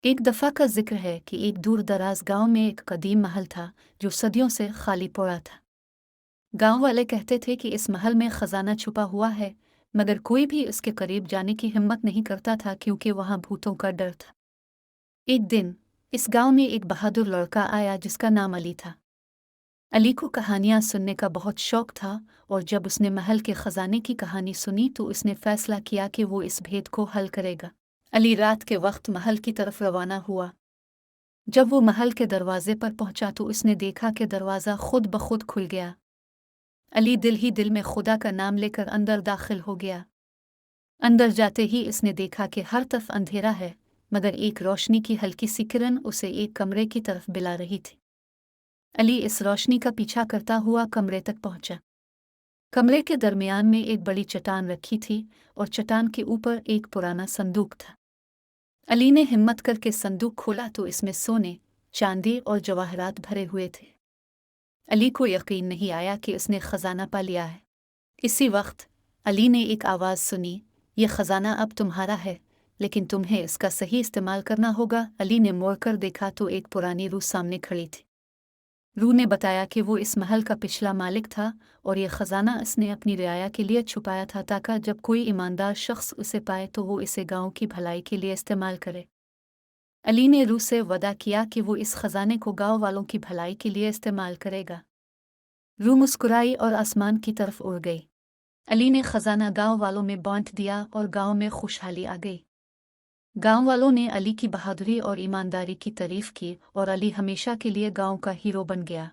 एक दफ़ा का जिक्र है कि एक दूर दराज गांव में एक कदीम महल था जो सदियों से खाली पड़ा था। गांव वाले कहते थे कि इस महल में खजाना छुपा हुआ है, मगर कोई भी इसके करीब जाने की हिम्मत नहीं करता था क्योंकि वहां भूतों का डर था। एक दिन इस गांव में एक बहादुर लड़का आया जिसका नाम अली था। अली को कहानियां सुनने का बहुत शौक था और जब उसने महल के खजाने की कहानी सुनी तो उसने फैसला किया कि वो इस भेद को हल करेगा। अली रात के वक्त महल की तरफ रवाना हुआ। जब वो महल के दरवाजे पर पहुंचा तो उसने देखा कि दरवाज़ा खुद ब खुद खुल गया। अली दिल ही दिल में खुदा का नाम लेकर अंदर दाखिल हो गया। अंदर जाते ही इसने देखा कि हर तरफ अंधेरा है, मगर एक रोशनी की हल्की सी किरण उसे एक कमरे की तरफ बुला रही थी। अली इस रोशनी का पीछा करता हुआ कमरे तक पहुंचा। कमरे के दरमियान में एक बड़ी चट्टान रखी थी और चट्टान के ऊपर एक पुराना संदूक था। अली ने हिम्मत करके संदूक खोला तो इसमें सोने, चांदी और जवाहरात भरे हुए थे। अली को यकीन नहीं आया कि उसने खजाना पा लिया है। इसी वक्त अली ने एक आवाज़ सुनी, यह खजाना अब तुम्हारा है, लेकिन तुम्हें इसका सही इस्तेमाल करना होगा। अली ने मुड़कर देखा तो एक पुरानी रूह सामने खड़ी थी। रूह ने बताया कि वो इस महल का पिछला मालिक था और यह खजाना इसने अपनी रियाया के लिए छुपाया था ताकि जब कोई ईमानदार शख्स उसे पाए तो वो इसे गांव की भलाई के लिए इस्तेमाल करे। अली ने रूह से वदा किया कि वो इस खजाने को गांव वालों की भलाई के लिए इस्तेमाल करेगा। रूह मुस्कुराई और आसमान की तरफ उड़ गई। अली ने खजाना गांव वालों में बांट दिया और गांव में खुशहाली आ गई। गांव वालों ने अली की बहादुरी और ईमानदारी की तारीफ की और अली हमेशा के लिए गांव का हीरो बन गया।